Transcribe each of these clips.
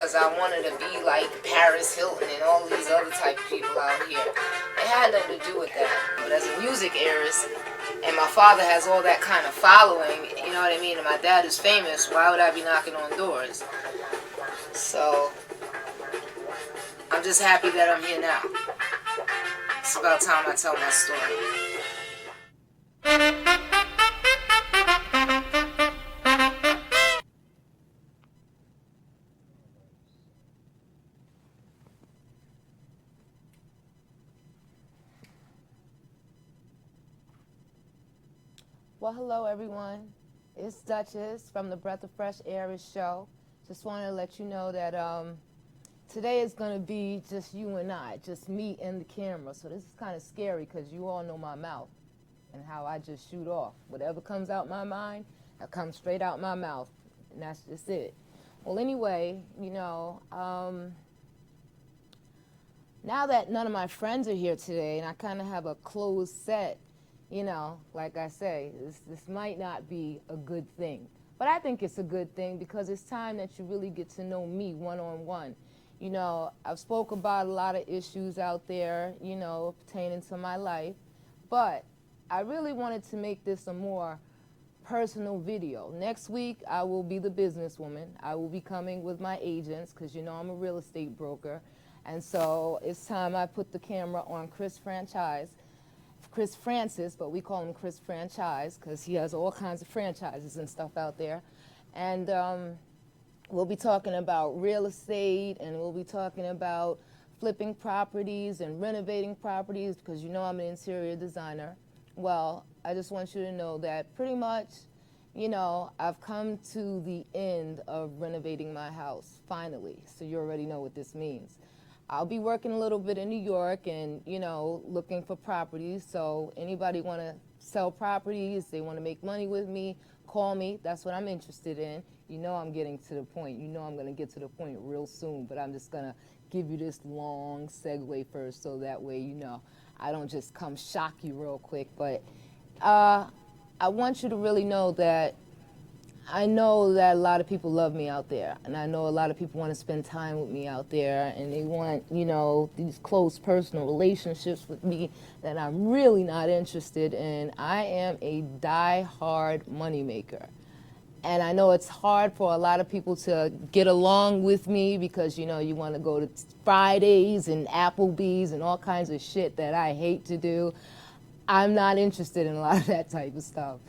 because I wanted to be like Paris Hilton and all these other type of people out here. It had nothing to do with that. But as a music heiress, and my father has all that kind of following, you know what I mean, and my dad is famous, why would I be knocking on doors? So, I'm just happy that I'm here now. It's about time I tell my story. Well, hello everyone. It's Duchess from the Breath of Fresh Heiress show. Just wanted to let you know that today is going to be just you and I, just me and the camera. So this is kind of scary because you all know my mouth and how I just shoot off. Whatever comes out my mind, that comes straight out my mouth, and that's just it. Well, anyway, you know, now that none of my friends are here today and I kind of have a closed set, you know, like I say, this might not be a good thing. But I think it's a good thing because it's time that you really get to know me one-on-one. You know, I've spoke about a lot of issues out there, you know, pertaining to my life. But I really wanted to make this a more personal video. Next week, I will be the businesswoman. I will be coming with my agents because, you know, I'm a real estate broker. And so it's time I put the camera on Chris Francis, but we call him Chris Franchise because he has all kinds of franchises and stuff out there. And we'll be talking about real estate, and we'll be talking about flipping properties and renovating properties because you know I'm an interior designer. Well, I just want you to know that pretty much, you know, I've come to the end of renovating my house, finally. So you already know what this means. I'll be working a little bit in New York and, you know, looking for properties. So anybody want to sell properties, they want to make money with me, call me. That's what I'm interested in. You know I'm getting to the point. You know I'm going to get to the point real soon, but I'm just going to give you this long segue first so that way, you know, I don't just come shock you real quick. But I want you to really know that I know that a lot of people love me out there, and I know a lot of people want to spend time with me out there, and they want, you know, these close personal relationships with me that I'm really not interested in. I am a die-hard moneymaker. And I know it's hard for a lot of people to get along with me because, you know, you want to go to Fridays and Applebee's and all kinds of shit that I hate to do. I'm not interested in a lot of that type of stuff.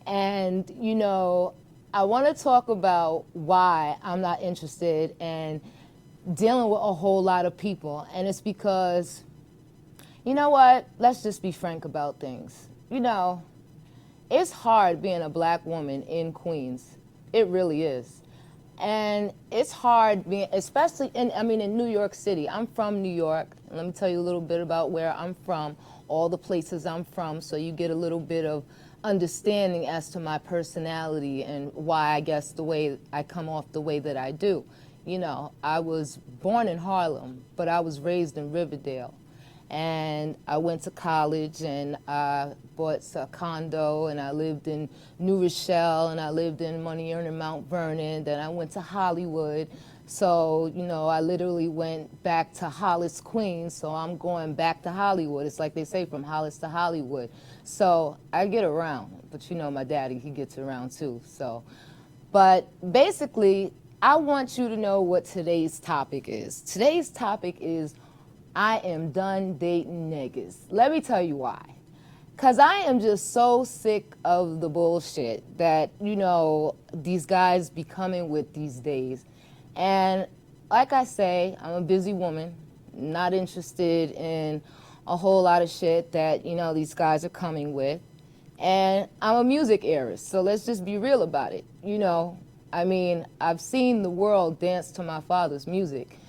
And, you know, I want to talk about why I'm not interested in dealing with a whole lot of people. And it's because, you know what, let's just be frank about things. You know, it's hard being a black woman in Queens. It really is. And it's hard being, especially in New York City. I'm from New York. Let me tell you a little bit about where I'm from, all the places I'm from, so you get a little bit of understanding as to my personality and why I guess the way I come off the way that I do. You know, I was born in Harlem, but I was raised in Riverdale. And I went to college and I bought a condo and I lived in New Rochelle and I lived in Money Earning Mount Vernon. Then I went to Hollywood. So, you know, I literally went back to Hollis, Queens, so I'm going back to Hollywood. It's like they say, from Hollis to Hollywood. So I get around, but you know my daddy, he gets around too. So, but basically, I want you to know what today's topic is. Today's topic is I am done dating niggas. Let me tell you why. Because I am just so sick of the bullshit that, you know, these guys be coming with these days. And like I say, I'm a busy woman, not interested in a whole lot of shit that, you know, these guys are coming with. And I'm a music heiress, so let's just be real about it. You know, I mean, I've seen the world dance to my father's music,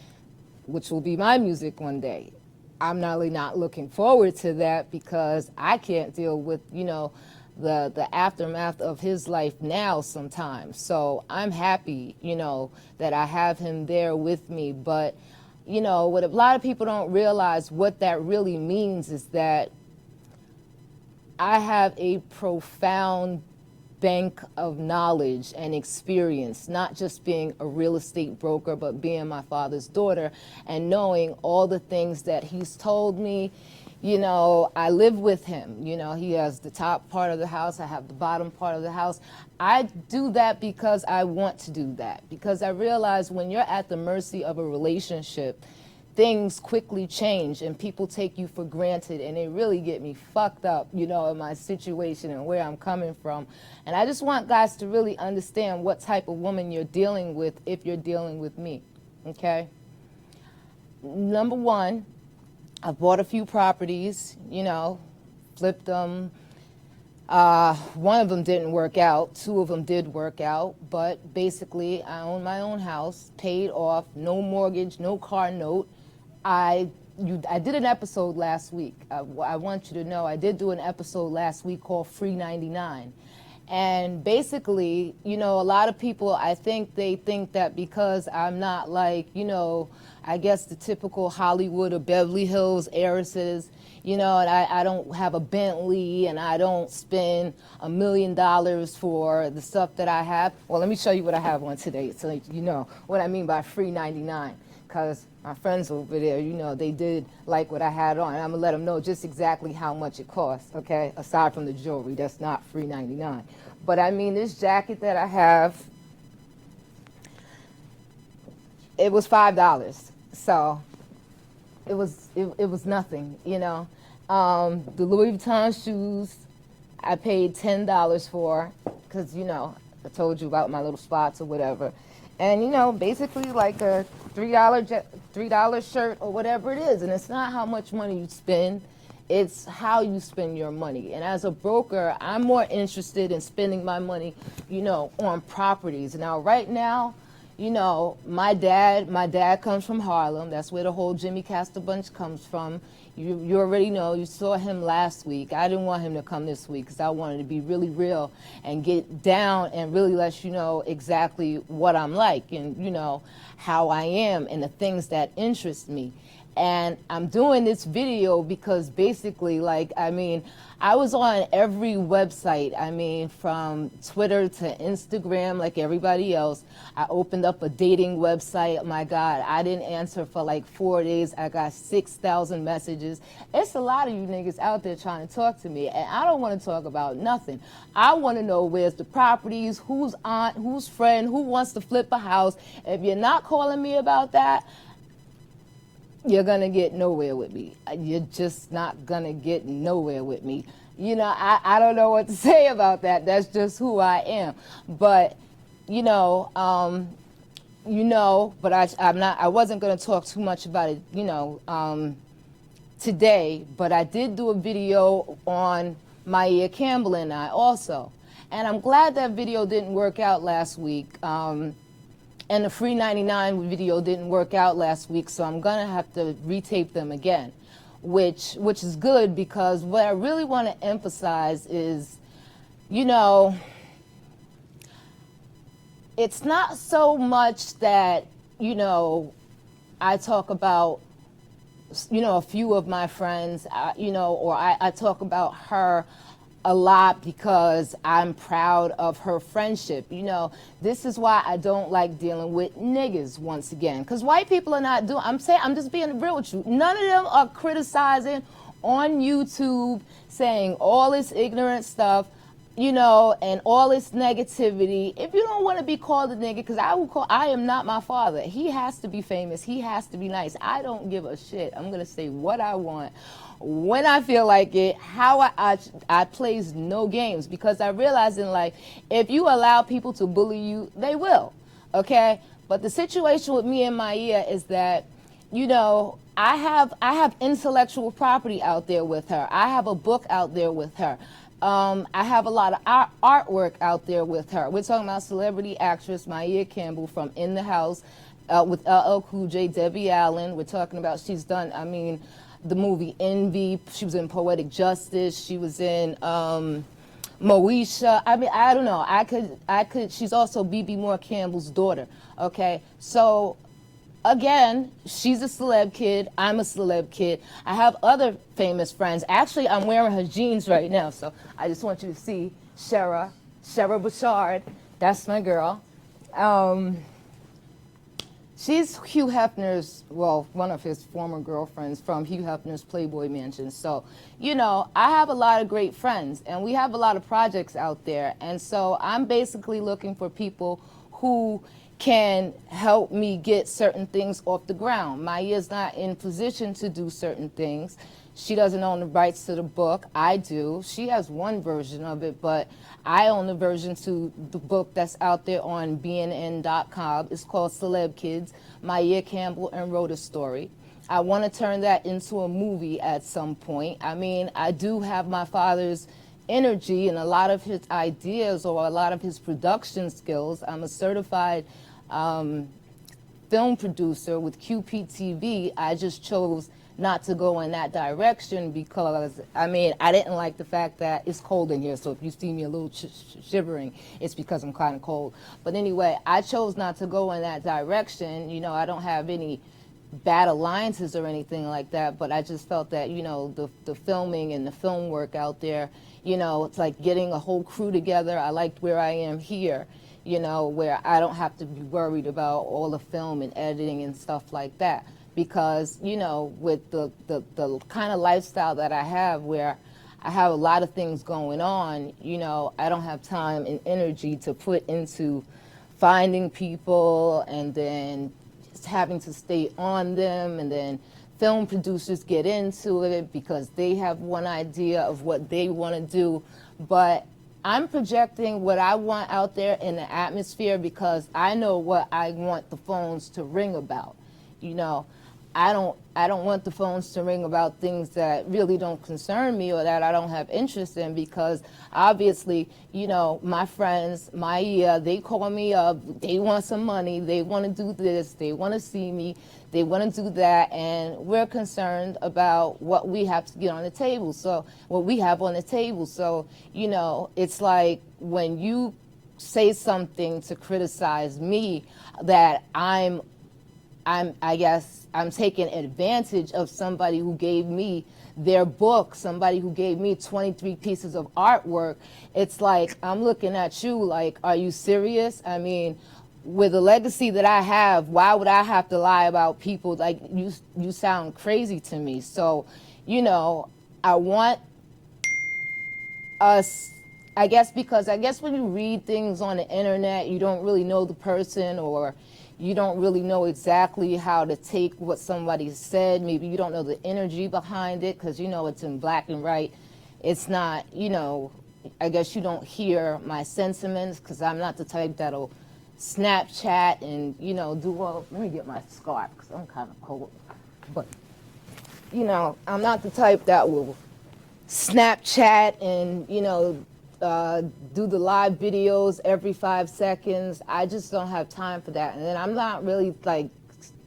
which will be my music one day. I'm not really not looking forward to that because I can't deal with, you know, the aftermath of his life now sometimes. So I'm happy, you know, that I have him there with me. But, you know, what a lot of people don't realize what that really means is that I have a profound bank of knowledge and experience, not just being a real estate broker, but being my father's daughter and knowing all the things that he's told me. You know, I live with him. You know, he has the top part of the house, I have the bottom part of the house. I do that because I want to do that, because I realize when you're at the mercy of a relationship, things quickly change and people take you for granted, and they really get me fucked up, you know, in my situation and where I'm coming from. And I just want guys to really understand what type of woman you're dealing with if you're dealing with me, okay? Number one, I bought a few properties, you know, flipped them. One of them didn't work out, two of them did work out, but basically I own my own house, paid off, no mortgage, no car note. I did an episode last week. I want you to know I did do an episode last week called Free 99. And basically, you know, a lot of people, I think they think that because I'm not like, you know, I guess the typical Hollywood or Beverly Hills heiresses, you know, and I don't have a Bentley and I don't spend $1 million for the stuff that I have. Well, let me show you what I have on today so you know what I mean by free 99. Because my friends over there, you know, they did like what I had on. And I'm going to let them know just exactly how much it costs, okay? Aside from the jewelry, that's not free 99. But I mean, this jacket that I have, it was $5. So it was nothing, you know. The Louis Vuitton shoes, I paid $10 for, because, you know, I told you about my little spots or whatever. And, you know, basically like a $3 shirt or whatever it is. And it's not how much money you spend, it's how you spend your money. And as a broker, I'm more interested in spending my money, you know, on properties. Now, right now, you know, my dad comes from Harlem. That's where the whole Jimmy Castor bunch comes from. You already know, you saw him last week. I didn't want him to come this week because I wanted to be really real and get down and really let you know exactly what I'm like and, you know, how I am and the things that interest me. And I'm doing this video because basically, like, I mean, I was on every website, I mean, from Twitter to Instagram, like everybody else. I opened up a dating website. My God, I didn't answer for like 4 days. I got 6,000 messages. It's a lot of you niggas out there trying to talk to me, and I don't want to talk about nothing. I want to know where's the properties, whose aunt, whose friend, who wants to flip a house. If you're not calling me about that, you're going to get nowhere with me. You're just not going to get nowhere with me. You know, I don't know what to say about that. That's just who I am. But, you know, but I wasn't going to talk too much about it, you know, today. But I did do a video on Maya Campbell and I also. And I'm glad that video didn't work out last week. And the free 99 video didn't work out last week, so I'm gonna have to retape them again, which is good, because what I really want to emphasize is, you know, it's not so much that, you know, I talk about, you know, a few of my friends, you know, or I talk about her a lot because I'm proud of her friendship. You know, this is why I don't like dealing with niggas once again, because white people are not doing, I'm just being real with you. None of them are criticizing on YouTube, saying all this ignorant stuff, you know, and all this negativity. If you don't want to be called a nigga, because I am not my father. He has to be famous. He has to be nice. I don't give a shit. I'm going to say what I want, when I feel like it, how I plays no games, because I realize in life, if you allow people to bully you, they will, okay? But the situation with me and Maya is that, you know, I have intellectual property out there with her. I have a book out there with her. I have a lot of artwork out there with her. We're talking about celebrity actress Maya Campbell from In the House with LL Cool J, Debbie Allen. We're talking about, she's done, I mean, the movie Envy. She was in Poetic Justice. She was in Moesha. I mean, I don't know. I could. She's also B.B. Moore Campbell's daughter. Okay, so again, she's a celeb kid. I'm a celeb kid. I have other famous friends. Actually, I'm wearing her jeans right now, so I just want you to see Shara. Cheryl Bouchard, that's my girl. Um, She's Hugh Hefner's, well, one of his former girlfriends from Hugh Hefner's Playboy Mansion. So, you know, I have a lot of great friends, and we have a lot of projects out there. And so I'm basically looking for people who can help me get certain things off the ground. Maya's not in position to do certain things. She doesn't own the rights to the book. I do. She has one version of it, but I own the version to the book that's out there on bnn.com. It's called Celeb Kids. Maya Campbell and wrote a story. I want to turn that into a movie at some point. I mean, I do have my father's energy and a lot of his ideas or a lot of his production skills. I'm a certified film producer with QPTV. I just chose not to go in that direction because, I mean, I didn't like the fact that it's cold in here, so if you see me a little shivering, it's because I'm kind of cold. But anyway, I chose not to go in that direction. You know, I don't have any bad alliances or anything like that, but I just felt that, you know, the filming and the film work out there, you know, it's like getting a whole crew together. I liked where I am here, you know, where I don't have to be worried about all the film and editing and stuff like that. Because, you know, with the kind of lifestyle that I have where I have a lot of things going on, you know, I don't have time and energy to put into finding people and then just having to stay on them, and then film producers get into it because they have one idea of what they want to do. But I'm projecting what I want out there in the atmosphere because I know what I want the phones to ring about, you know. I don't want the phones to ring about things that really don't concern me or that I don't have interest in, because obviously, you know, my friends, they call me up, they want some money, they want to do this, they want to see me, they want to do that, and we're concerned about what we have to get on the table. So what we have on the table. So, you know, it's like when you say something to criticize me that I guess I'm taking advantage of somebody who gave me their book, somebody who gave me 23 pieces of artwork. It's like, I'm looking at you like, are you serious? I mean, with the legacy that I have, why would I have to lie about people? Like, you sound crazy to me. So, you know, I want us, because when you read things on the internet, you don't really know the person, or you don't really know exactly how to take what somebody said. Maybe you don't know the energy behind it because, you know, it's in black and white. It's not, you know, I guess you don't hear my sentiments because I'm not the type that'll Snapchat and, you know, well, let me get my scarf because I'm kind of cold. But, you know, I'm not the type that will Snapchat and, you know, do the live videos every 5 seconds. I just don't have time for that. And then I'm not really, like,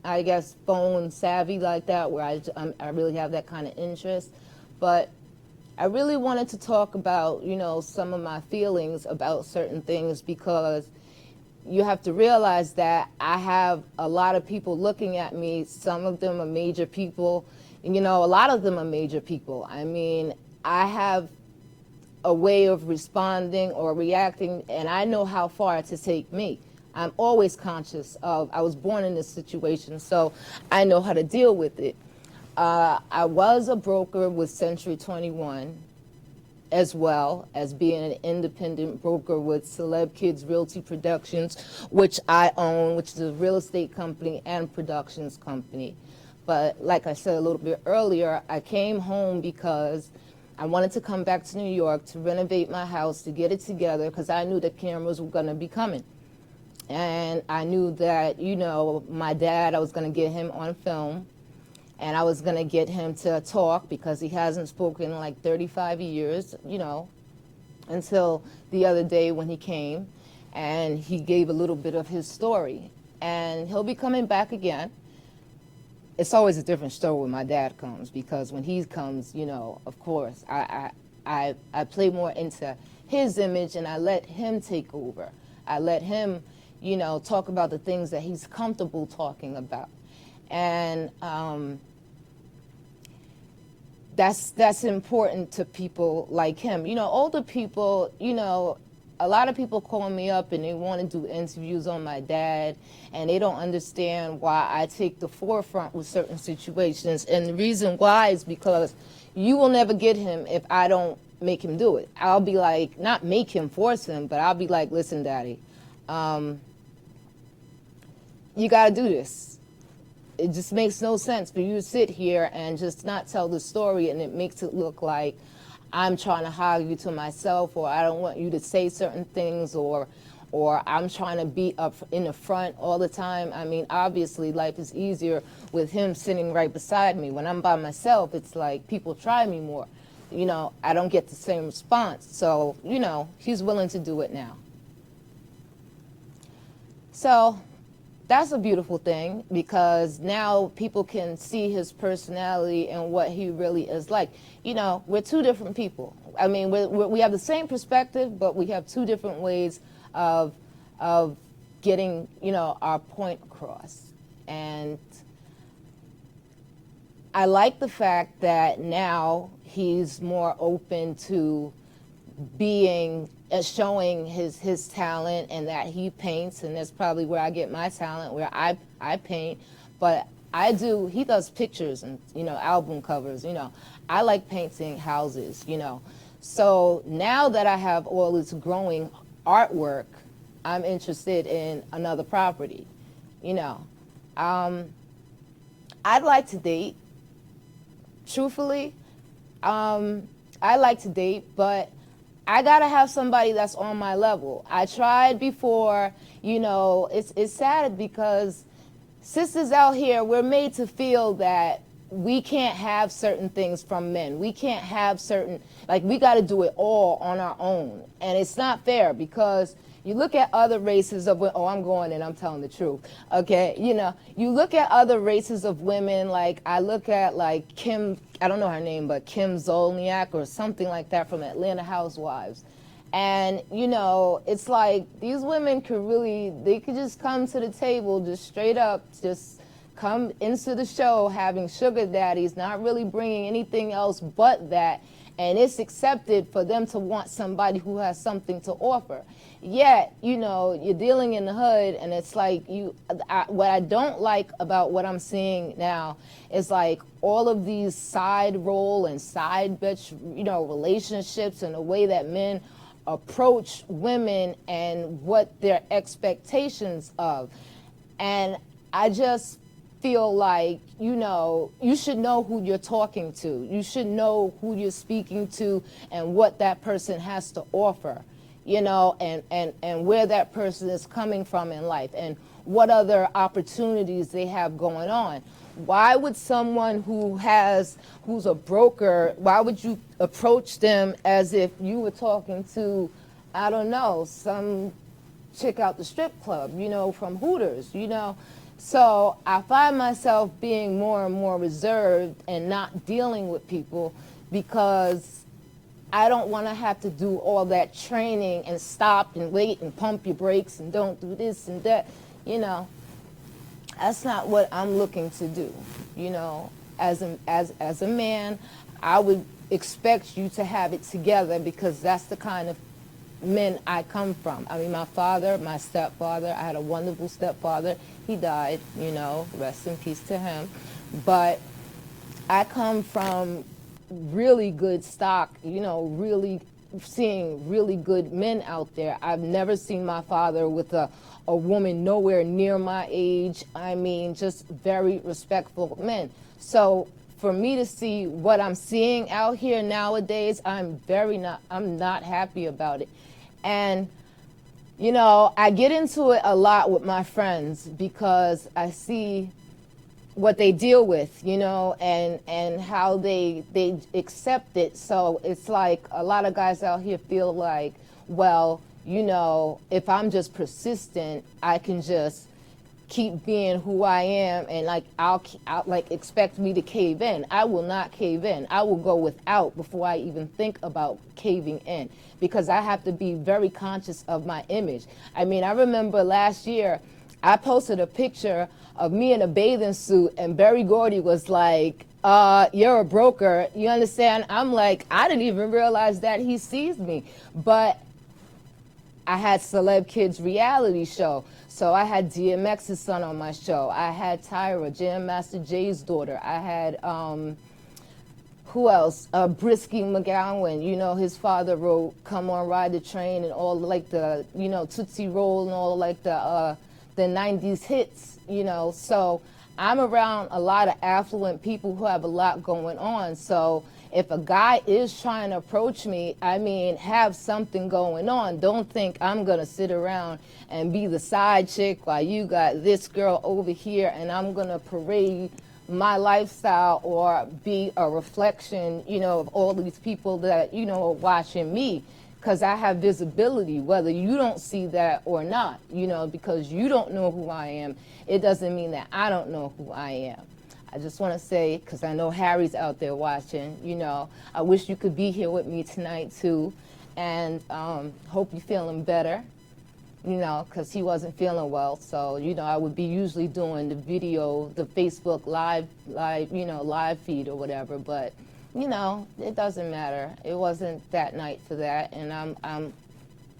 I guess, phone savvy like that, where I really have that kind of interest. But I really wanted to talk about, you know, some of my feelings about certain things, because you have to realize that I have a lot of people looking at me. Some of them are major people. And, you know, a lot of them are major people. I mean, I have a way of responding or reacting, and I know how far to take me. I'm always conscious of, I was born in this situation, so I know how to deal with it. I was a broker with Century 21, as well as being an independent broker with Celeb Kids Realty Productions, which I own, which is a real estate company and productions company. But like I said a little bit earlier, I came home because I wanted to come back to New York to renovate my house, to get it together, because I knew the cameras were going to be coming. And I knew that, you know, my dad, I was going to get him on film, and I was going to get him to talk, because he hasn't spoken in like 35 years, you know, until the other day when he came, and he gave a little bit of his story. And he'll be coming back again. It's always a different story when my dad comes, because when he comes, you know, of course, I play more into his image, and I let him take over. I let him, you know, talk about the things that he's comfortable talking about. And that's important to people like him. You know, older people, you know, a lot of people call me up and they want to do interviews on my dad, and they don't understand why I take the forefront with certain situations. And the reason why is because you will never get him if I don't make him do it. I'll be like, not make him, force him, but I'll be like, listen, Daddy, you got to do this. It just makes no sense for you to sit here and just not tell the story, and it makes it look like I'm trying to hog you to myself, or I don't want you to say certain things, or I'm trying to be up in the front all the time. I mean, obviously life is easier with him sitting right beside me. When I'm by myself, it's like people try me more. You know, I don't get the same response. So, you know, he's willing to do it now. So that's a beautiful thing, because now people can see his personality and what he really is like. You know, we're two different people. I mean, we have the same perspective, but we have two different ways of getting, you know, our point across. And I like the fact that now he's more open to being, showing his talent, and that he paints, and that's probably where I get my talent, where I paint. But he does pictures and, you know, album covers, you know. I like painting houses, you know. So now that I have all this growing artwork, I'm interested in another property, you know. I'd like to date, truthfully. I like to date, but I gotta have somebody that's on my level. I tried before, you know, it's sad because sisters out here, we're made to feel that we can't have certain things from men. We can't have certain, like, we gotta do it all on our own. And it's not fair, because you look at other races of, oh, I'm going and I'm telling the truth, okay? You know, you look at other races of women, like I look at like Kim, I don't know her name, but Kim Zolniak or something like that from Atlanta Housewives. And, you know, it's like these women could really, they could just come to the table, just straight up, just come into the show having sugar daddies, not really bringing anything else but that. And it's accepted for them to want somebody who has something to offer. Yet, you know, you're dealing in the hood, and it's like what I don't like about what I'm seeing now is like all of these side role and side bitch, you know, relationships, and the way that men approach women and what their expectations of. And I just feel like, you know, you should know who you're talking to. You should know who you're speaking to and what that person has to offer, you know, and where that person is coming from in life and what other opportunities they have going on. Why would someone who's a broker, why would you approach them as if you were talking to, I don't know, some chick out the strip club, you know, from Hooters, you know? So I find myself being more and more reserved and not dealing with people, because I don't want to have to do all that training and stop and wait and pump your brakes and don't do this and that. You know, that's not what I'm looking to do. You know, as a man, I would expect you to have it together, because that's the kind of men I come from. I mean, my father, my stepfather, I had a wonderful stepfather. He died, you know, rest in peace to him. But I come from really good stock, you know, really seeing really good men out there. I've never seen my father with a woman nowhere near my age. I mean, just very respectful men. So for me to see what I'm seeing out here nowadays, I'm not happy about it. And, you know, I get into it a lot with my friends, because I see what they deal with, you know, and how they accept it. So it's like a lot of guys out here feel like, well, you know, if I'm just persistent, I can just keep being who I am, and like I'll like expect me to cave in. I will not cave in. I will go without before I even think about caving in, because I have to be very conscious of my image. I mean, I remember last year I posted a picture of me in a bathing suit, and Berry Gordy was like, you're a broker, you understand? I'm like, I didn't even realize that he sees me. But I had Celeb Kids reality show. So I had DMX's son on my show. I had Tyra, Jam Master Jay's daughter. I had, who else? Brisky McGowan. You know, his father wrote Come On Ride the Train and all like the, you know, Tootsie Roll and all like the 90s hits, you know. So I'm around a lot of affluent people who have a lot going on. So if a guy is trying to approach me, I mean, have something going on. Don't think I'm going to sit around and be the side chick while you got this girl over here and I'm going to parade my lifestyle or be a reflection, you know, of all these people that, you know, are watching me. Because I have visibility, whether you don't see that or not, you know, because you don't know who I am, it doesn't mean that I don't know who I am. I just want to say, because I know Harry's out there watching, you know, I wish you could be here with me tonight, too, and hope you're feeling better, you know, because he wasn't feeling well. So, you know, I would be usually doing the video, the Facebook live, you know, live feed or whatever, but you know, it doesn't matter. It wasn't that night for that, and I'm,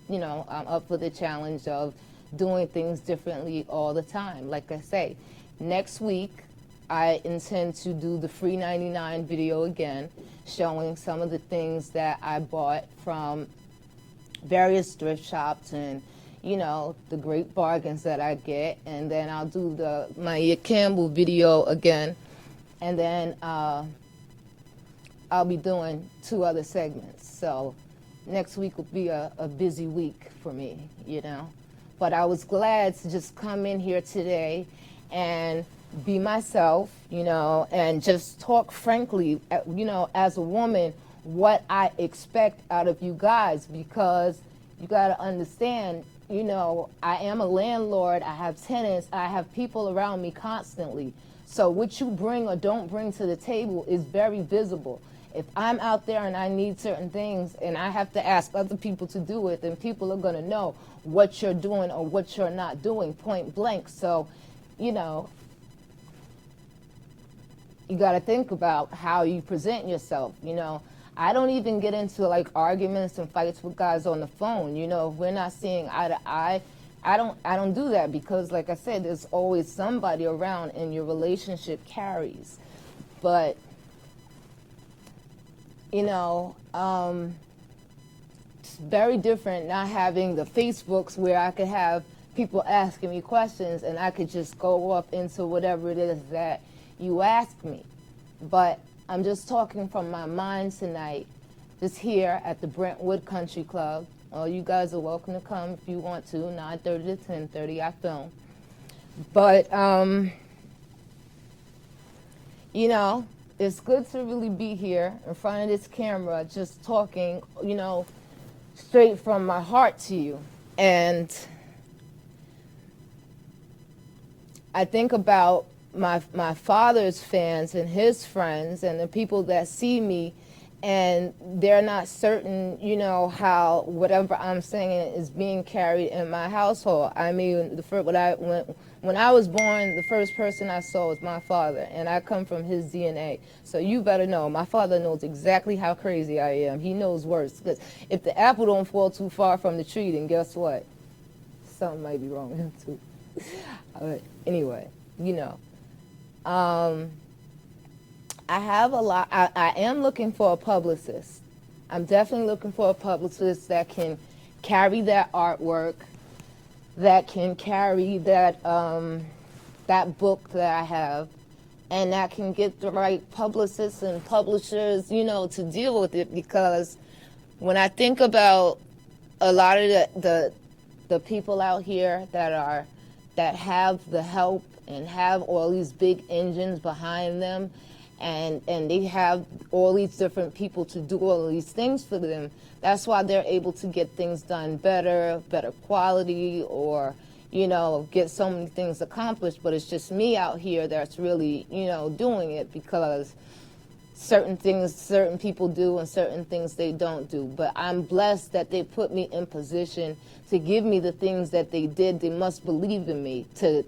you know, I'm up for the challenge of doing things differently all the time. Like I say, next week I intend to do the free 99 video again, showing some of the things that I bought from various thrift shops and, you know, the great bargains that I get, and then I'll do the my Campbell video again, and then I'll be doing 2 other segments. So next week will be a busy week for me, you know. But I was glad to just come in here today and be myself, you know, and just talk frankly, you know, as a woman, what I expect out of you guys, because you got to understand, you know, I am a landlord, I have tenants, I have people around me constantly. So what you bring or don't bring to the table is very visible. If I'm out there and I need certain things and I have to ask other people to do it, then people are going to know what you're doing or what you're not doing, point blank. So, you know, you got to think about how you present yourself. You know, I don't even get into like arguments and fights with guys on the phone. You know, if we're not seeing eye to eye, I don't do that, because like I said, there's always somebody around and your relationship carries. But you know, it's very different not having the Facebooks where I could have people asking me questions and I could just go off into whatever it is that you ask me. But I'm just talking from my mind tonight, just here at the Brentwood Country Club. Well, you guys are welcome to come if you want to, 9:30 to 10:30, I film. But, you know, it's good to really be here in front of this camera, just talking, you know, straight from my heart to you. And I think about my father's fans and his friends and the people that see me, and they're not certain, you know, how whatever I'm saying is being carried in my household. I mean, when I was born, the first person I saw was my father, and I come from his DNA. So you better know, my father knows exactly how crazy I am. He knows worse, because if the apple don't fall too far from the tree, then guess what? Something might be wrong with him too. But anyway, you know. I have a lot. I am looking for a publicist. I'm definitely looking for a publicist that can carry that artwork, that can carry that that book that I have, and that can get the right publicists and publishers, you know, to deal with it. Because when I think about a lot of the people out here that have the help and have all these big engines behind them, and they have all these different people to do all of these things for them, that's why they're able to get things done better quality, or, you know, get so many things accomplished. But it's just me out here that's really, you know, doing it, because certain things certain people do and certain things they don't do. But I'm blessed that they put me in position to give me the things that they did. They must believe in me to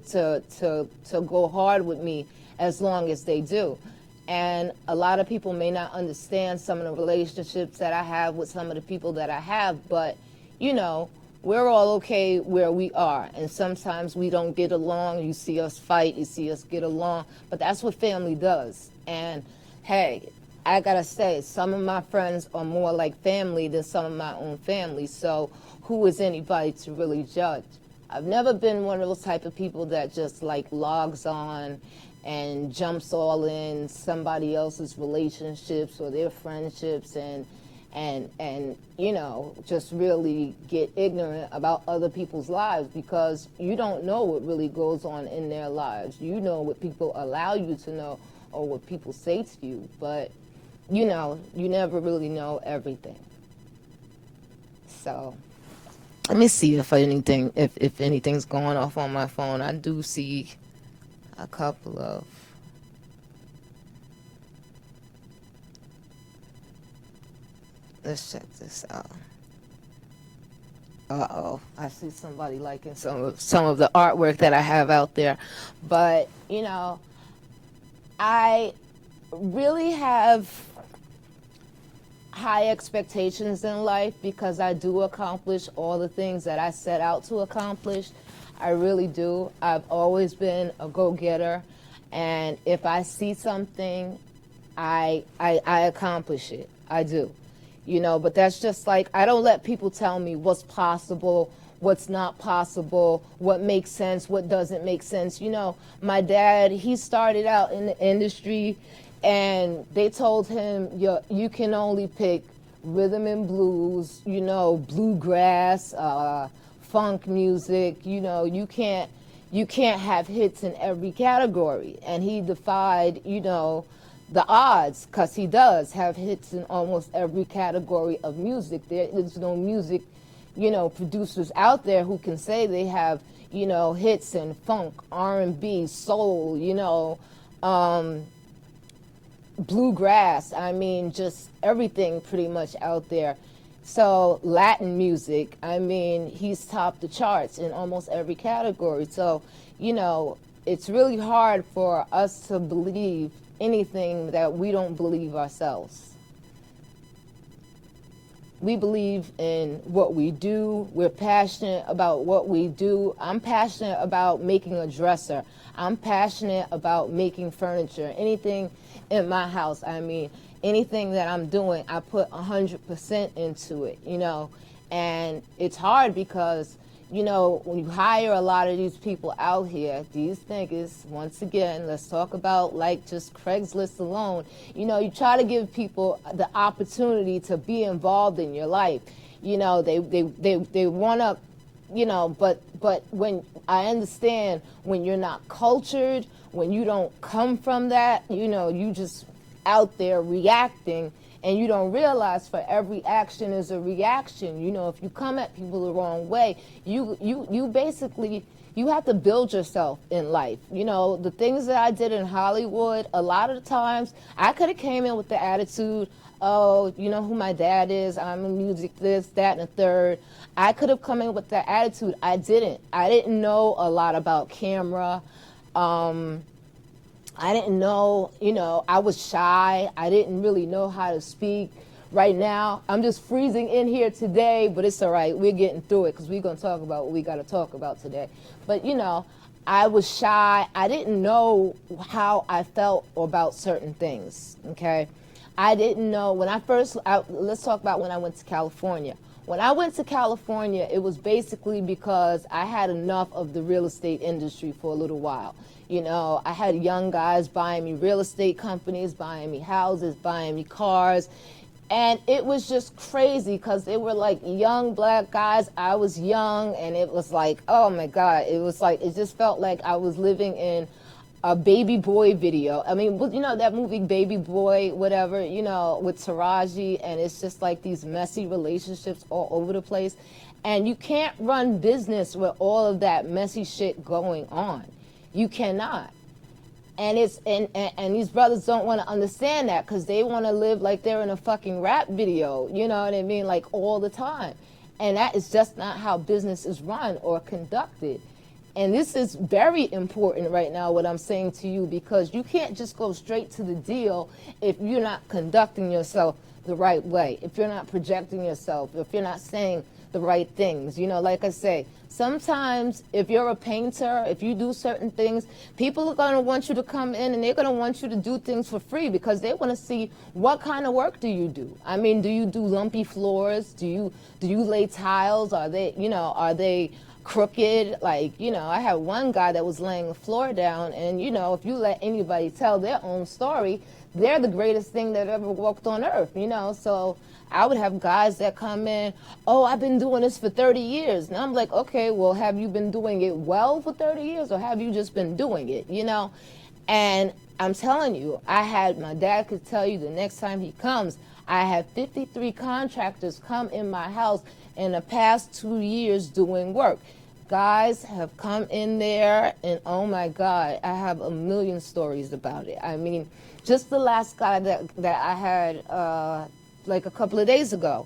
go hard with me as long as they do. And a lot of people may not understand some of the relationships that I have with some of the people that I have, but, you know, we're all okay where we are. And sometimes we don't get along. You see us fight, you see us get along, but that's what family does. And hey, I gotta say, some of my friends are more like family than some of my own family. So who is anybody to really judge? I've never been one of those type of people that just like logs on and jumps all in somebody else's relationships or their friendships and you know, just really get ignorant about other people's lives, because you don't know what really goes on in their lives. You know what people allow you to know or what people say to you, but you know, you never really know everything. So let me see if anything's going off on my phone. I do see a couple of. Let's check this out. Uh-oh, I see somebody liking some of the artwork that I have out there. But, you know, I really have high expectations in life because I do accomplish all the things that I set out to accomplish. I really do. I've always been a go-getter, and if I see something, I accomplish it. I do. You know, but that's just like, I don't let people tell me what's possible, what's not possible, what makes sense, what doesn't make sense. You know, my dad, he started out in the industry, and they told him, you can only pick rhythm and blues, you know, bluegrass, funk music, you know, you can't have hits in every category. And he defied, you know, the odds, because he does have hits in almost every category of music. There is no music, you know, producers out there who can say they have, you know, hits in funk, R&B, soul, you know, bluegrass. I mean, just everything pretty much out there. So Latin music, I mean, he's topped the charts in almost every category. So, you know, it's really hard for us to believe anything that we don't believe ourselves. We believe in what we do. We're passionate about what we do. I'm passionate about making a dresser. I'm passionate about making furniture. Anything in my house, I mean, anything that I'm doing, I put 100% into it, you know. And it's hard because, you know, when you hire a lot of these people out here, these niggas, once again, let's talk about like just Craigslist alone, you know, you try to give people the opportunity to be involved in your life. You know, they want to, you know, but when I understand when you're not cultured, when you don't come from that, you know, you just out there reacting, and you don't realize for every action is a reaction. You know, if you come at people the wrong way, you basically, you have to build yourself in life. You know, the things that I did in Hollywood, a lot of the times, I could have came in with the attitude, oh, you know who my dad is, I'm a music this, that, and a third. I could have come in with that attitude. I didn't. I didn't know a lot about camera. I didn't know, you know, I was shy. I didn't really know how to speak. Right now, I'm just freezing in here today, but it's all right. We're getting through it because we're going to talk about what we got to talk about today. But, you know, I was shy. I didn't know how I felt about certain things, okay? I didn't know when I first, let's talk about when I went to California. When I went to California, it was basically because I had enough of the real estate industry for a little while. You know, I had young guys buying me real estate companies, buying me houses, buying me cars. And it was just crazy because they were like young black guys. I was young, and it was like, oh my God. It was like, it just felt like I was living in a Baby Boy video. I mean, you know, that movie Baby Boy, whatever, you know, with Taraji, and it's just like these messy relationships all over the place. And you can't run business with all of that messy shit going on. You cannot. And it's and these brothers don't want to understand that because they want to live like they're in a fucking rap video, you know what I mean, like all the time. And that is just not how business is run or conducted. And this is very important right now, what I'm saying to you, because you can't just go straight to the deal if you're not conducting yourself the right way, if you're not projecting yourself, if you're not saying the right things. You know, like I say, sometimes if you're a painter, if you do certain things, people are going to want you to come in and they're going to want you to do things for free because they want to see what kind of work do you do. I mean, do you do lumpy floors? Do you lay tiles? Are they crooked? Like, you know, I had one guy that was laying a floor down, and you know, if you let anybody tell their own story, they're the greatest thing that ever walked on earth, you know. So I would have guys that come in, oh, I've been doing this for 30 years. And I'm like, okay, well, have you been doing it well for 30 years or have you just been doing it, you know? And I'm telling you, my dad could tell you the next time he comes, I had 53 contractors come in my house in the past 2 years doing work. Guys have come in there and oh my God, I have a million stories about it. I mean, just the last guy that I had like a couple of days ago,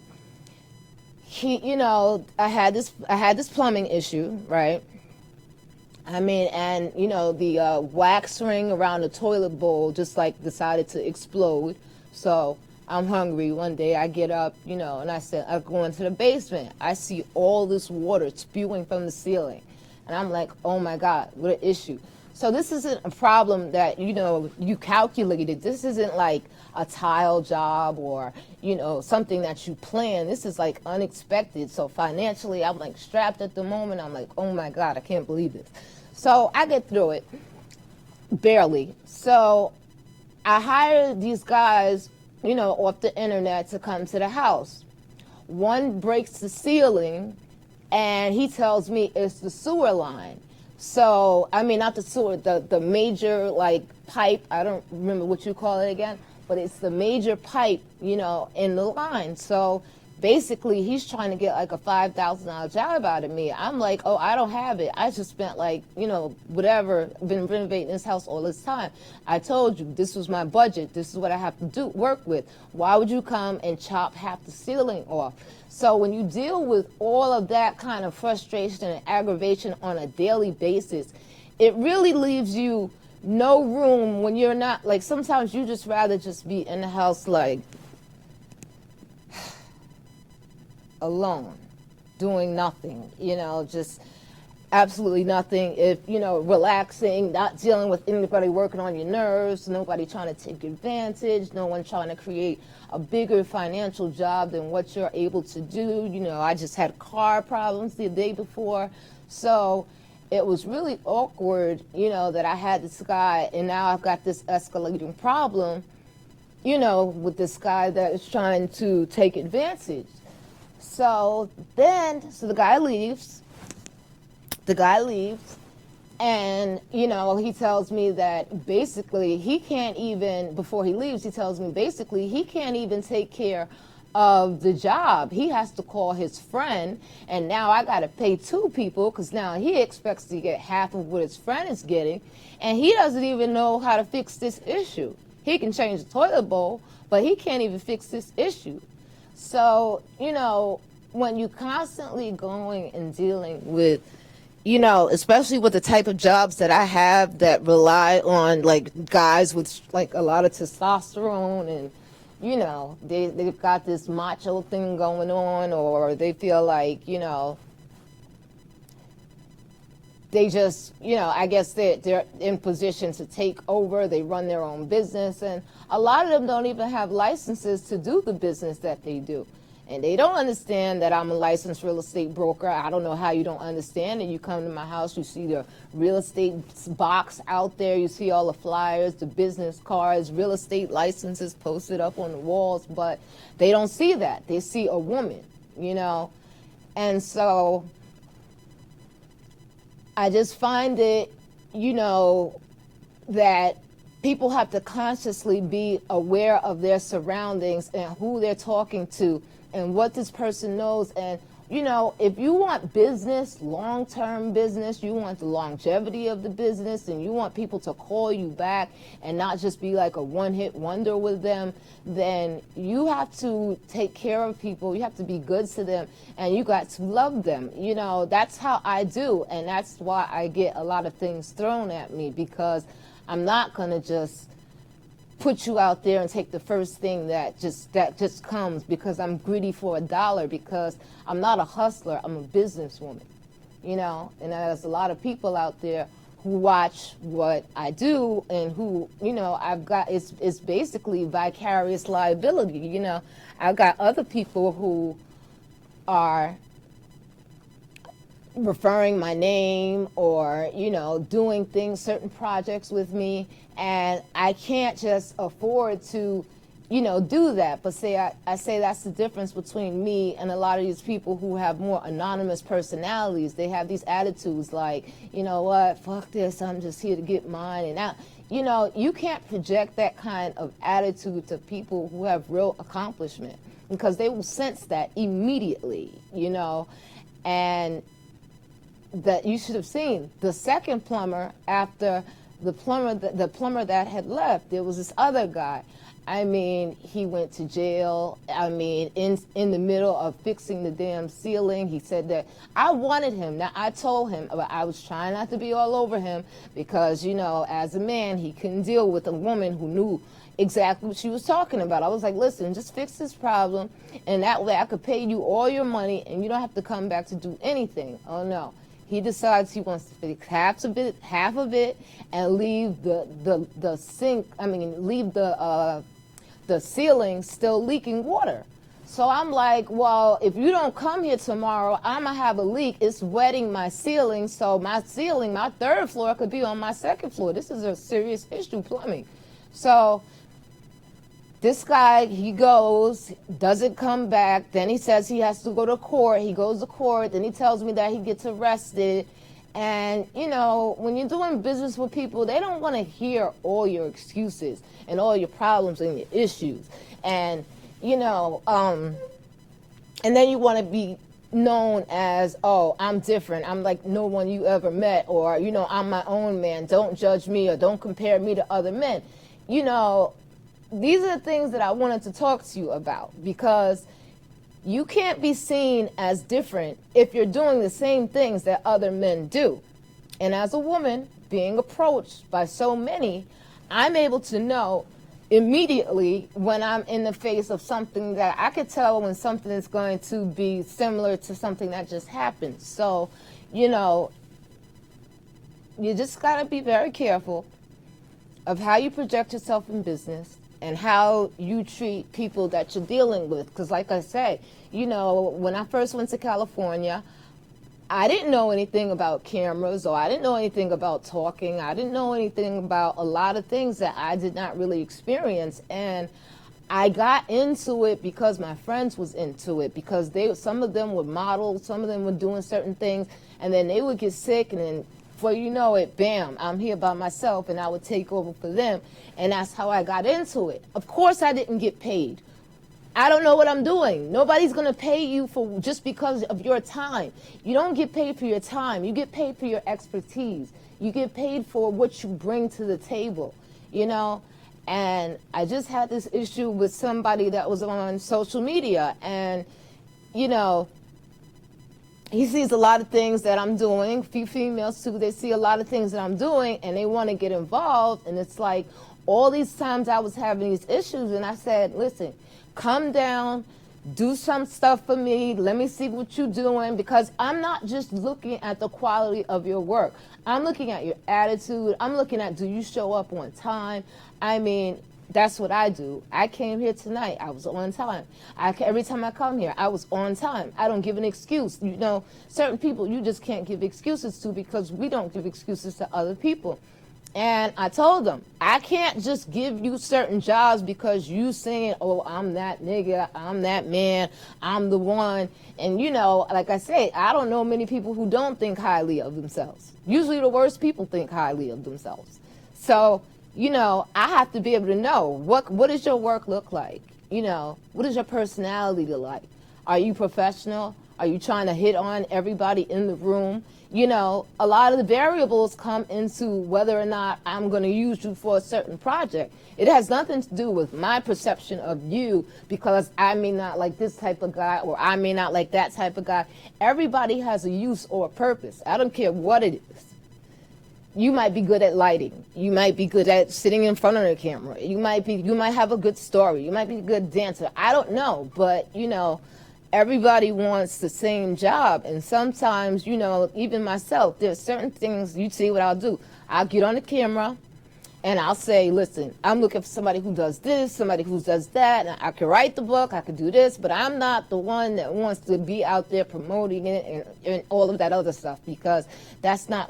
he, you know, I had this plumbing issue, right? I mean, and you know, the wax ring around the toilet bowl just like decided to explode. So I'm hungry. One day I get up, you know, and I said, I go into the basement. I see all this water spewing from the ceiling. And I'm like, oh my God, what an issue. So this isn't a problem that, you know, you calculated. This isn't like a tile job or, you know, something that you plan. This is like unexpected. So financially, I'm like strapped at the moment. I'm like, oh my God, I can't believe this. So I get through it, barely. So I hired these guys, you know, off the internet to come to the house. One breaks the ceiling and he tells me it's the sewer line. So, I mean, not the sewer, the major like pipe, I don't remember what you call it again, but it's the major pipe, you know, in the line. So basically he's trying to get like a $5,000 job out of me. I'm like, oh, I don't have it. I just spent like, you know, whatever, been renovating this house all this time. I told you this was my budget. This is what I have to do, work with. Why would you come and chop half the ceiling off? So when you deal with all of that kind of frustration and aggravation on a daily basis, it really leaves you no room when you're not, like sometimes you just rather just be in the house like alone, doing nothing, you know, just absolutely nothing. If, you know, relaxing, not dealing with anybody working on your nerves, nobody trying to take advantage, no one trying to create a bigger financial job than what you're able to do. You know, I just had car problems the day before. So it was really awkward, you know, that I had this guy and now I've got this escalating problem, you know, with this guy that is trying to take advantage. So the guy leaves. And, you know, he tells me that basically he can't even, before he leaves, he tells me basically he can't even take care of the job. He has to call his friend, and now I got to pay two people because now he expects to get half of what his friend is getting, and he doesn't even know how to fix this issue. He can change the toilet bowl, but he can't even fix this issue. So, you know, when you're constantly going and dealing with, you know, especially with the type of jobs that I have that rely on like guys with like a lot of testosterone and, you know, they've got this macho thing going on, or they feel like, you know, they just, you know, I guess they're in position to take over. They run their own business, and a lot of them don't even have licenses to do the business that they do. And they don't understand that I'm a licensed real estate broker. I don't know how you don't understand it. You come to my house, you see the real estate box out there, you see all the flyers, the business cards, real estate licenses posted up on the walls, but they don't see that. They see a woman, you know. And so I just find it, you know, that people have to consciously be aware of their surroundings and who they're talking to and what this person knows. And, you know, if you want business, long-term business, you want the longevity of the business, and you want people to call you back and not just be like a one-hit wonder with them, then you have to take care of people. You have to be good to them, and you got to love them. You know, that's how I do, and that's why I get a lot of things thrown at me, because I'm not going to just put you out there and take the first thing that just comes, because I'm greedy for a dollar, because I'm not a hustler, I'm a businesswoman, you know. And there's a lot of people out there who watch what I do and who, you know, I've got, it's basically vicarious liability, you know. I've got other people who are referring my name or, you know, doing things, certain projects with me, and I can't just afford to, you know, do that. But I say that's the difference between me and a lot of these people who have more anonymous personalities. They have these attitudes like, you know what, fuck this, I'm just here to get mine. And now, you know, you can't project that kind of attitude to people who have real accomplishment, because they will sense that immediately, you know. And that you should have seen the second plumber, after the plumber that had left, there was this other guy. I mean, he went to jail. I mean, in the middle of fixing the damn ceiling, he said that I wanted him. Now, I told him, but I was trying not to be all over him, because, you know, as a man, he couldn't deal with a woman who knew exactly what she was talking about. I was like, listen, just fix this problem, and that way I could pay you all your money, and you don't have to come back to do anything. Oh, no. He decides he wants to fix half of it, and leave the sink. I mean, leave the ceiling still leaking water. So I'm like, well, if you don't come here tomorrow, I'm gonna have a leak. It's wetting my ceiling, so my ceiling, my third floor, could be on my second floor. This is a serious issue, plumbing. So this guy, he goes, doesn't come back. Then he says he has to go to court. He goes to court. Then he tells me that he gets arrested. And, you know, when you're doing business with people, they don't want to hear all your excuses and all your problems and your issues. And, you know, and then you want to be known as, oh, I'm different. I'm like no one you ever met. Or, you know, I'm my own man. Don't judge me, or don't compare me to other men. You know, these are the things that I wanted to talk to you about, because you can't be seen as different if you're doing the same things that other men do. And as a woman being approached by so many, I'm able to know immediately when I'm in the face of something that I could tell when something is going to be similar to something that just happened. So, you know, you just got to be very careful of how you project yourself in business and how you treat people that you're dealing with. Because like I said, you know, when I first went to California, I didn't know anything about cameras, or I didn't know anything about talking. I didn't know anything about a lot of things that I did not really experience. And I got into it because my friends was into it, because some of them were models, some of them were doing certain things, and then they would get sick, and then before you know it, bam, I'm here by myself, and I would take over for them. And that's how I got into it. Of course, I didn't get paid. I don't know what I'm doing. Nobody's going to pay you for just because of your time. You don't get paid for your time. You get paid for your expertise. You get paid for what you bring to the table, you know? And I just had this issue with somebody that was on social media, and, you know, he sees a lot of things that I'm doing. Few females too, they see a lot of things that I'm doing, and they want to get involved. And it's like, all these times I was having these issues, and I said, listen, come down, do some stuff for me, let me see what you're doing, because I'm not just looking at the quality of your work. I'm looking at your attitude. I'm looking at, do you show up on time? I mean, that's what I do. I came here tonight. I was on time. Every time I come here, I was on time. I don't give an excuse. You know, certain people you just can't give excuses to, because we don't give excuses to other people. And I told them, I can't just give you certain jobs because you saying, oh, I'm that nigga, I'm that man, I'm the one. And, you know, like I say, I don't know many people who don't think highly of themselves. Usually the worst people think highly of themselves. So, you know, I have to be able to know, what does your work look like? You know, what is your personality like? Are you professional? Are you trying to hit on everybody in the room? You know, a lot of the variables come into whether or not I'm going to use you for a certain project. It has nothing to do with my perception of you, because I may not like this type of guy, or I may not like that type of guy. Everybody has a use or a purpose. I don't care what it is. you might be good at lighting. You might be good at sitting in front of the camera. You might have a good story. You might be a good dancer. I don't know, but everybody wants the same job. And sometimes, even myself, there's certain things, you see what I'll do. I'll get on the camera and I'll say, listen, I'm looking for somebody who does this, somebody who does that. And I can write the book, I can do this, but I'm not the one that wants to be out there promoting it and all of that other stuff, because that's not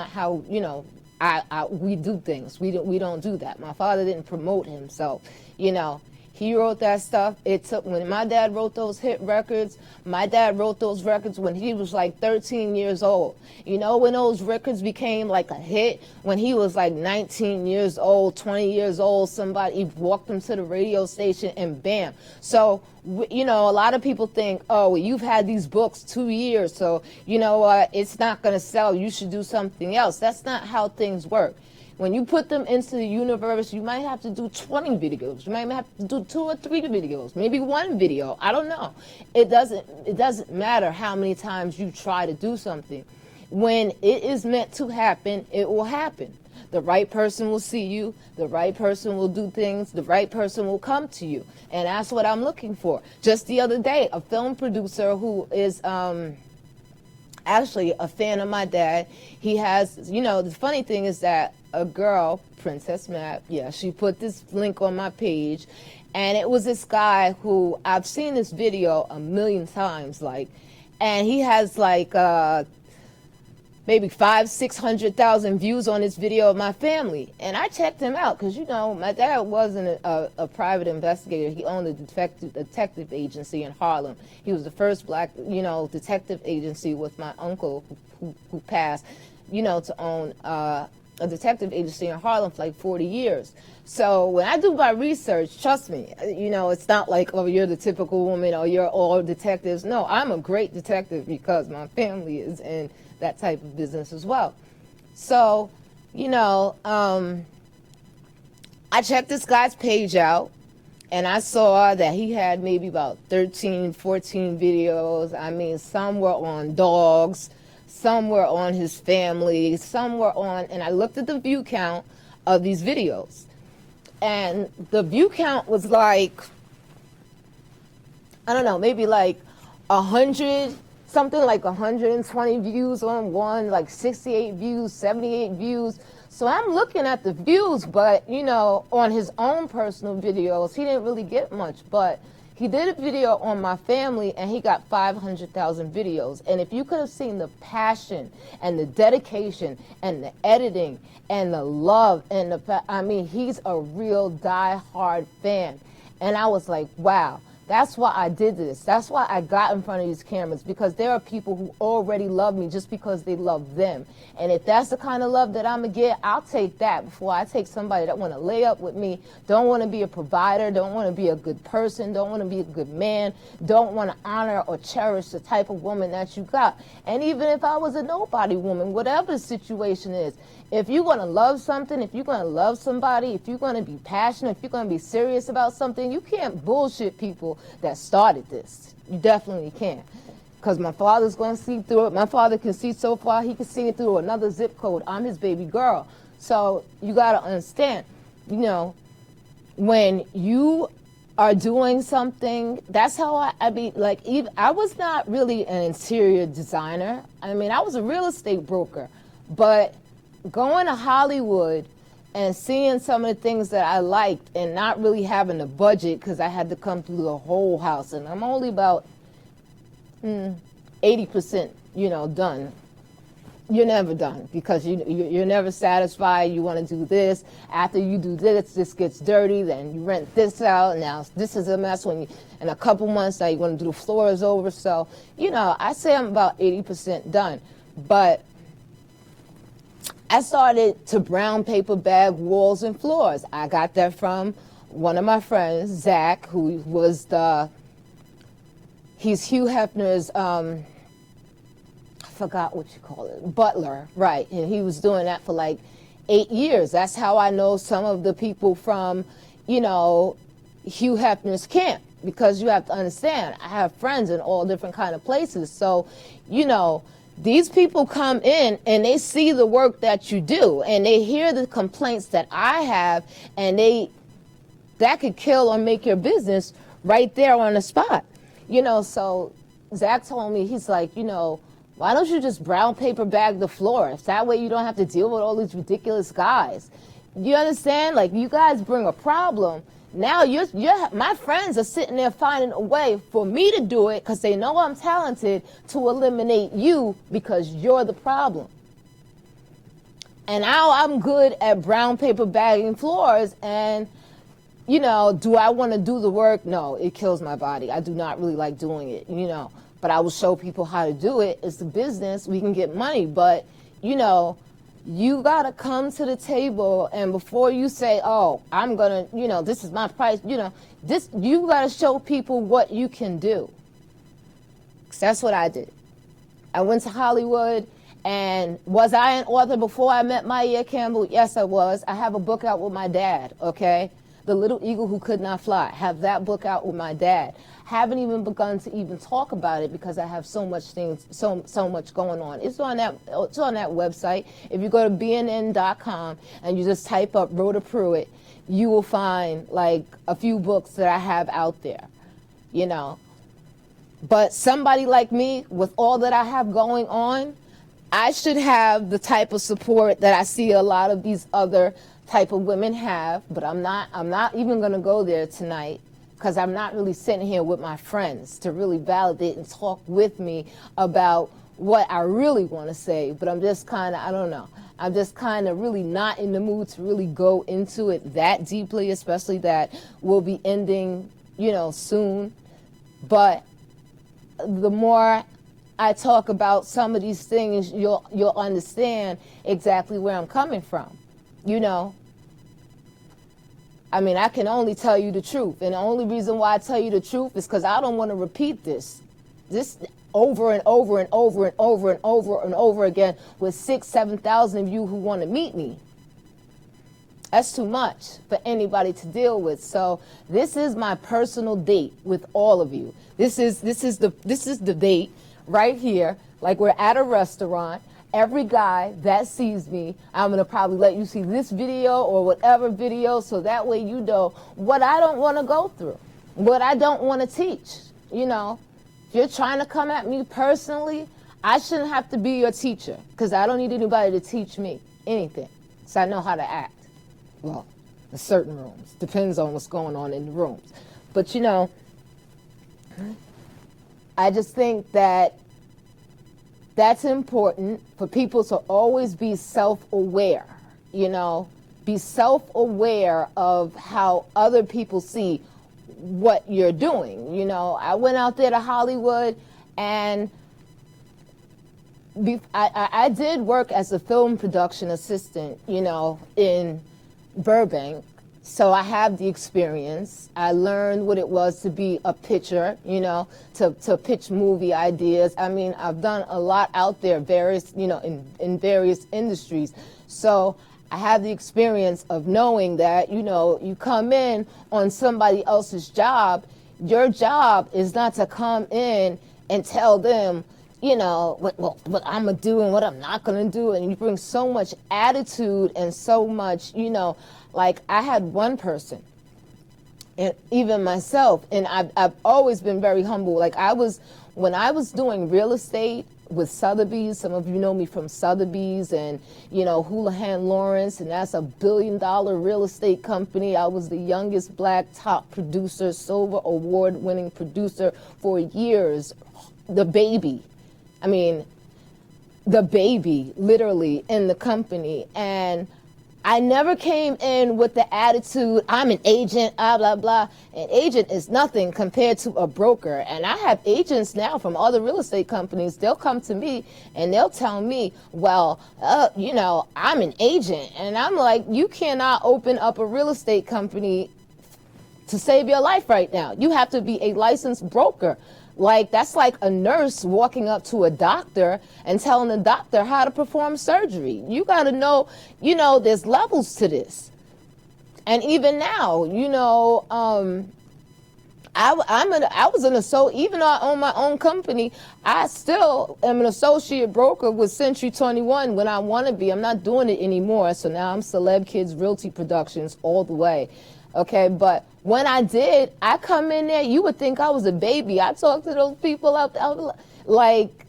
how, we do things. We don't do that. My father didn't promote himself, He wrote that stuff. When my dad wrote those hit records, my dad wrote those records when he was like 13 years old. When those records became like a hit, when he was like 19 years old, 20 years old, somebody walked him to the radio station and bam. So, a lot of people think, oh, well, you've had these books 2 years, so you know what, it's not going to sell. You should do something else. That's not how things work. When you put them into the universe, you might have to do 20 videos. You might have to do 2 or 3 videos, maybe 1 video. I don't know. It doesn't matter how many times you try to do something. When it is meant to happen, it will happen. The right person will see you. The right person will do things. The right person will come to you. And that's what I'm looking for. Just the other day, a film producer who is actually a fan of my dad, he has, the funny thing is that a girl, Princess Map, she put this link on my page, and it was this guy who, I've seen this video a million times, and he has maybe 500,000-600,000 views on this video of my family. And I checked him out because, my dad wasn't a private investigator. He owned a detective agency in Harlem. He was the first black, detective agency with my uncle who passed, to own a detective agency in Harlem for like 40 years. So when I do my research, trust me, it's not like, oh, you're the typical woman or you're all detectives. No, I'm a great detective because my family is in that type of business as well. So, I checked this guy's page out, and I saw that he had maybe about 13, 14 videos. I mean, some were on dogs, some were on his family, some were on, and I looked at the view count of these videos. And the view count was like, I don't know, maybe like 100, something like 120 views on one, like 68 views, 78 views. So I'm looking at the views, but, on his own personal videos, he didn't really get much. But he did a video on my family, and he got 500,000 videos. And if you could have seen the passion and the dedication and the editing and the love and he's a real die-hard fan. And I was like, wow. That's why I did this. That's why I got in front of these cameras, because there are people who already love me just because they love them. And if that's the kind of love that I'm going to get, I'll take that before I take somebody that want to lay up with me, don't want to be a provider, don't want to be a good person, don't want to be a good man, don't want to honor or cherish the type of woman that you got. And even if I was a nobody woman, whatever the situation is, if you're going to love something, if you're going to love somebody, if you're going to be passionate, if you're going to be serious about something, you can't bullshit people that started this. You definitely can't. Because my father's going to see through it. My father can see so far, he can see it through another zip code. I'm his baby girl. So you got to understand, when you are doing something, that's how I was not really an interior designer. I mean, I was a real estate broker. But going to Hollywood and seeing some of the things that I liked and not really having a budget, because I had to come through the whole house, and I'm only about 80%, done. You're never done, because you're never satisfied. You want to do this. After you do this gets dirty. Then you rent this out. Now this is a mess. In a couple months, now you want to do the floors over. So, I say I'm about 80% done. But I started to brown paper bag walls and floors. I got that from one of my friends, Zach, who was he's Hugh Hefner's, I forgot what you call it, butler, right? And he was doing that for like 8 years. That's how I know some of the people from, Hugh Hefner's camp, because you have to understand, I have friends in all different kind of places. So, These people come in and they see the work that you do, and they hear the complaints that I have, and that could kill or make your business right there on the spot. So Zach told me, he's like, why don't you just brown paper bag the floor? If that way you don't have to deal with all these ridiculous guys. You understand? Like, you guys bring a problem. Now my friends are sitting there finding a way for me to do it because they know I'm talented, to eliminate you because you're the problem. And now I'm good at brown paper bagging floors, and do I want to do the work? No, it kills my body. I do not really like doing it, but I will show people how to do it. It's a business. We can get money, but you got to come to the table, and before you say, oh, I'm going to, this is my price, you got to show people what you can do. 'Cause that's what I did. I went to Hollywood, and was I an author before I met Maya Campbell? Yes, I was. I have a book out with my dad, okay? The Little Eagle Who Could Not Fly. I have that book out with my dad. Haven't even begun to even talk about it because I have so much going on. It's on that website. If you go to bnn.com and you just type up Rhoda Pruitt, you will find like a few books that I have out there, But somebody like me, with all that I have going on, I should have the type of support that I see a lot of these other type of women have, but I'm not even going to go there tonight, because I'm not really sitting here with my friends to really validate and talk with me about what I really want to say. But I'm just kind of, I don't know, I'm just kind of really not in the mood to really go into it that deeply, especially that we'll be ending, soon. But the more I talk about some of these things, you'll understand exactly where I'm coming from, I mean, I can only tell you the truth. And the only reason why I tell you the truth is because I don't want to repeat this over and over and over and over and over and over again with 6,000-7,000 of you who want to meet me. That's too much for anybody to deal with. So this is my personal date with all of you. This is the date right here. Like, we're at a restaurant. Every guy that sees me, I'm going to probably let you see this video or whatever video, so that way you know what I don't want to go through, what I don't want to teach. If you're trying to come at me personally, I shouldn't have to be your teacher, because I don't need anybody to teach me anything, so I know how to act. Well, in certain rooms. Depends on what's going on in the rooms. But, I just think that that's important for people to always be self-aware, be self-aware of how other people see what you're doing. I went out there to Hollywood, and I did work as a film production assistant, in Burbank. So I have the experience. I learned what it was to be a pitcher, to pitch movie ideas. I mean, I've done a lot out there, in various industries. So I have the experience of knowing that, you come in on somebody else's job. Your job is not to come in and tell them, what I'm going to do and what I'm not going to do. And you bring so much attitude and so much, like, I had one person, and even myself, and I've always been very humble. Like, when I was doing real estate with Sotheby's, some of you know me from Sotheby's and, Houlihan Lawrence, and that's a $1 billion real estate company. I was the youngest black top producer, silver award-winning producer for years. The baby, literally, in the company. And I never came in with the attitude, I'm an agent, blah, blah, blah. An agent is nothing compared to a broker. And I have agents now from other real estate companies. They'll come to me and they'll tell me, well, I'm an agent. And I'm like, you cannot open up a real estate company to save your life right now. You have to be a licensed broker. Like, that's like a nurse walking up to a doctor and telling the doctor how to perform surgery. You got to know, there's I even now, I I was an associate, even though I own my own company, I still am an associate broker with Century 21 when I want to be. I'm not doing it anymore. So now I'm Celeb Kids Realty Productions all the way. Okay, but when I did, I come in there, you would think I was a baby. I talk to those people out there like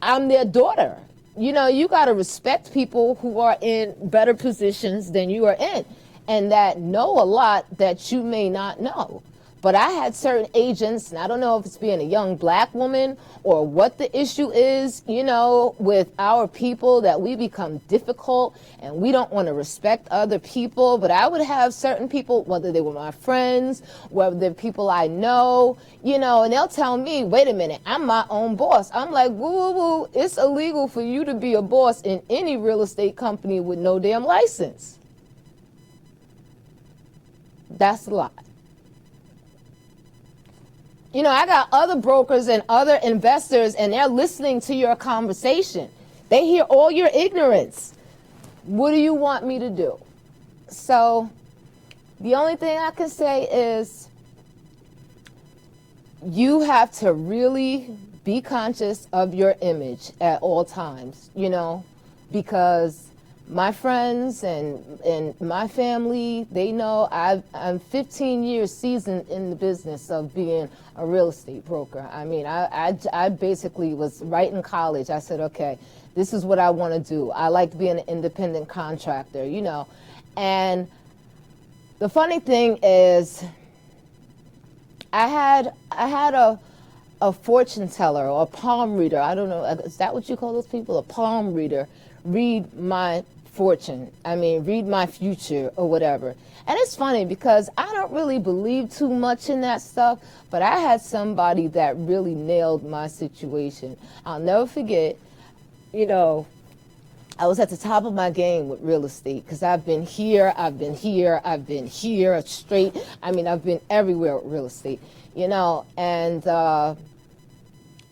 I'm their daughter. You know, you got to respect people who are in better positions than you are in and that know a lot that you may not know. But I had certain agents, and I don't know if it's being a young black woman or what the issue is, you know, with our people, that we become difficult and we don't want to respect other people. But I would have certain people, whether they were my friends, whether they're people I know, you know, and they'll tell me, wait a minute, I'm my own boss. I'm like, woo, woo, woo, it's illegal for you to be a boss in any real estate company with no damn license. That's a lie. You know, I got other brokers and other investors, and they're listening to your conversation. They hear all your ignorance. What do you want me to do? So the only thing I can say is you have to really be conscious of your image at all times, you know, because my friends and my family, they know I'm 15 years seasoned in the business of being a real estate broker. I mean, I basically was right in college. I said, okay, this is what I want to do. I like being an independent contractor, you know. And the funny thing is, I had a fortune teller or a palm reader. I don't know, is that what you call those people? A palm reader. Read my fortune. I mean, read my future or whatever. And it's funny because I don't really believe too much in that stuff, but I had somebody that really nailed my situation. I'll never forget, you know, I was at the top of my game with real estate because I've been here straight. I mean, I've been everywhere with real estate, you know, and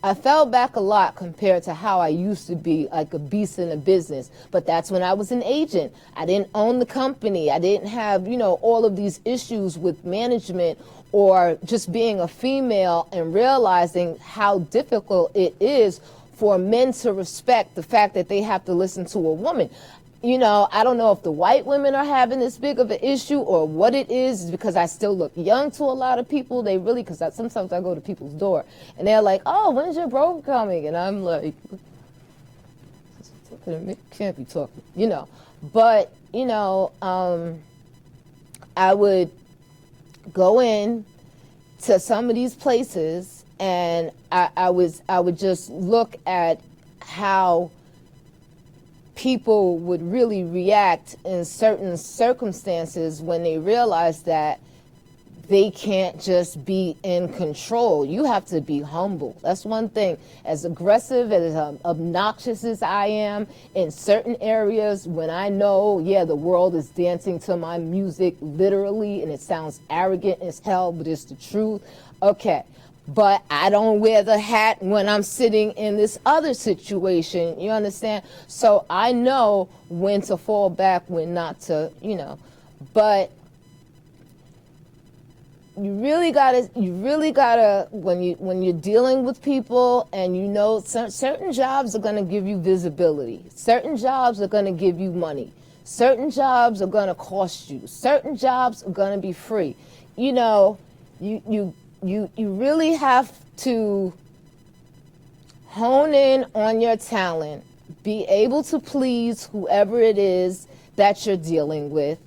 I fell back a lot compared to how I used to be, like a beast in a business. But that's when I was an agent. I didn't own the company. I didn't have, you know, all of these issues with management or just being a female and realizing how difficult it is for men to respect the fact that they have to listen to a woman. You know, I don't know if the white women are having this big of an issue or what it is, because I still look young to a lot of people. They really, because sometimes I go to people's door and they're like, oh, when's your broker coming? And I'm like, can't be talking, you know. But, you know, I would go in to some of these places and I would just look at how people would really react in certain circumstances when they realize that they can't just be in control. You have to be humble. That's one thing. As aggressive, as obnoxious as I am in certain areas, when I know, yeah, the world is dancing to my music literally, and it sounds arrogant as hell, but it's the truth. Okay. But I don't wear the hat when I'm sitting in this other situation, you understand? So I know when to fall back, when not to, you know. But you really gotta, when you're dealing with people and you know certain jobs are gonna give you visibility. Certain jobs are gonna give you money. Certain jobs are gonna cost you. Certain jobs are gonna be free. You know, you really have to hone in on your talent, be able to please whoever it is that you're dealing with,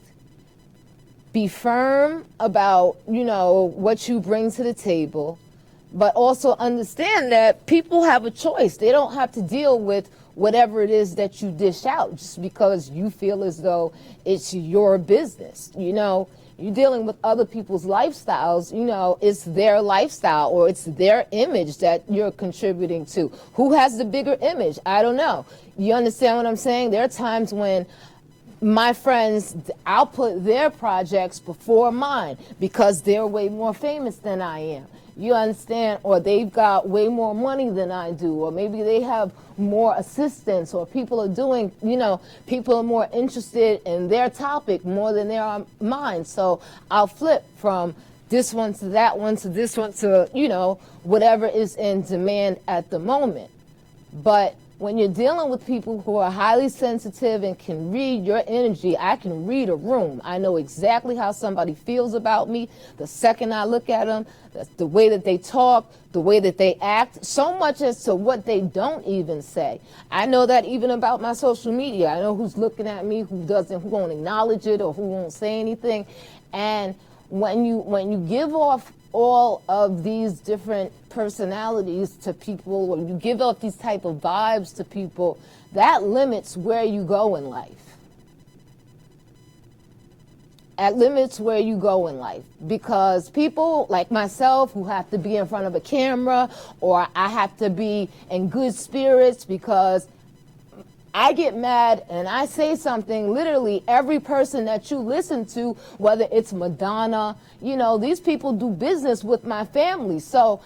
be firm about, you know, what you bring to the table, but also understand that people have a choice. They don't have to deal with whatever it is that you dish out just because you feel as though it's your business, you know. You're dealing with other people's lifestyles, you know, it's their lifestyle or it's their image that you're contributing to. Who has the bigger image? I don't know. You understand what I'm saying? There are times when my friends, I'll put their projects before mine because they're way more famous than I am. You understand? Or they've got way more money than I do, or maybe they have more assistants, or people are doing, you know, people are more interested in their topic more than they are mine. So I'll flip from this one to that one to this one to, you know, whatever is in demand at the moment. But when you're dealing with people who are highly sensitive and can read your energy, I can read a room. I know exactly how somebody feels about me the second I look at them, the way that they talk, the way that they act, so much as to what they don't even say. I know that even about my social media. I know who's looking at me, who won't acknowledge it or who won't say anything. And when you give off all of these different personalities to people, or you give off these type of vibes to people, that limits where you go in life. It limits where you go in life, because people like myself who have to be in front of a camera, or I have to be in good spirits because I get mad and I say something, literally every person that you listen to, whether it's Madonna, you know, these people do business with my family. So,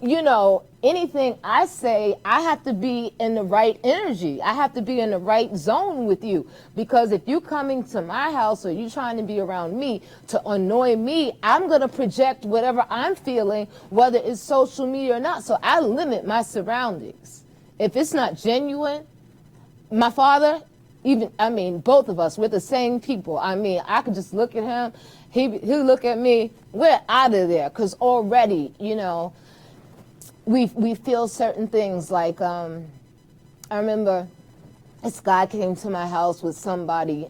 you know, anything I say, I have to be in the right energy. I have to be in the right zone with you, because if you coming to my house or you trying to be around me to annoy me, I'm going to project whatever I'm feeling, whether it's social media or not. So I limit my surroundings. If it's not genuine, my father, even, I mean, both of us, we're the same people. I mean, I could just look at him, he'll look at me, we're out of there, because already, you know, we feel certain things. Like, I remember this guy came to my house with somebody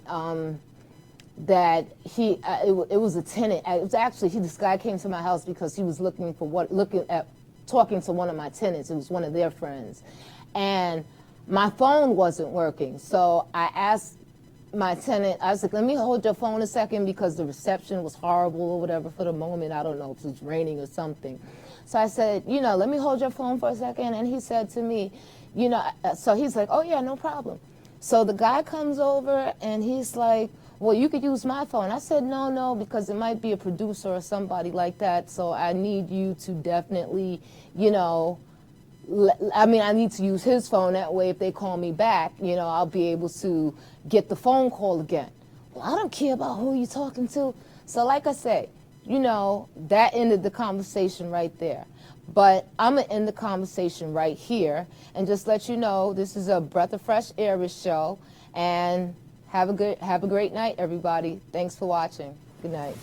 that it was a tenant. It was actually, this guy came to my house because he was talking to one of my tenants. It was one of their friends. And my phone wasn't working, so I asked my tenant, I was like, let me hold your phone a second, because the reception was horrible or whatever for the moment. I don't know if it was raining or something. So I said, you know, let me hold your phone for a second. And he said to me, you know, so he's like, oh yeah, no problem. So the guy comes over and he's like, well, you could use my phone. I said, no, because it might be a producer or somebody like that, so I need you to definitely, you know, I mean, I need to use his phone. That way, if they call me back, you know, I'll be able to get the phone call again. Well, I don't care about who you're talking to. So like I said, you know, that ended the conversation right there. But I'm going to end the conversation right here and just let you know this is a Breath of Fresh Heiress show. And have a great night, everybody. Thanks for watching. Good night.